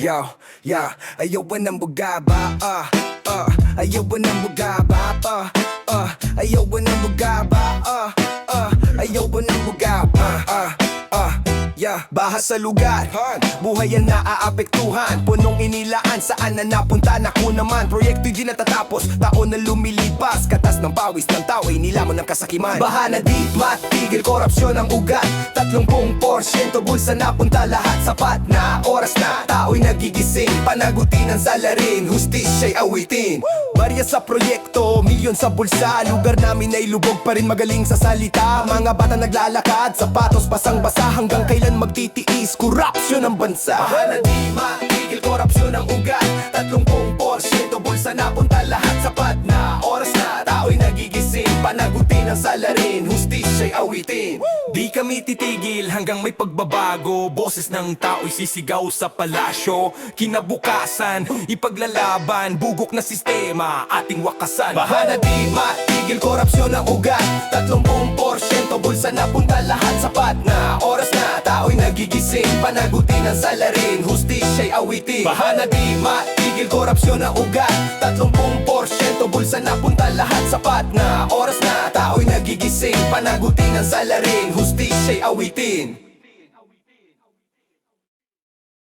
Yo, ayaw ba ng bugaba? Ayaw ba ng bugaba? Ayaw ba ng bugaba? Ayaw ba ng bugaba? Baha sa lugar, buhay ang naaapektuhan. Punong inilaan, saan na napunta? Naku naman, proyekto'y di natatapos. Taon na lumilipas, katas ng pawis ng tao ay nilamon ng kasakiman. Baha na di matigil, korupsyon ang ugat. 30% bulsa napunta lahat. Sapat na oras na, tao'y nagigising. Panagutin ang salarin, hustisya'y awitin. Barya sa proyekto, milyon sa bulsa. Lugar namin ay lubog pa rin magaling sa salita. Mga bata naglalakad, sapatos basang-basa. Hanggang kailan magtitiis, korupsyon ang bansa. Baha na di matigil, korupsyon ang ugat. 30% bulsa napunta lahat. Sapat na oras na, tao'y nagigising. Panagutin ang salarin, hustisya'y awitin. Di kami titigil hanggang may pagbabago. Boses ng tao'y sisigaw sa palasyo. Kinabukasan, ipaglalaban. Bugok na sistema, ating wakasan. Baha na di matigil, korupsyon ang ugat. 30% bulsa napunta lahat. Sapat na oras na, tao'y nagigising. Panagutin ang salarin, hustisya'y awitin. Baha na di matigil, korupsyon ang ugat. 30% bulsa napunta lahat. Sapat na oras na, tao'y nagigising. Panagutin ang salarin, hustisya'y awitin.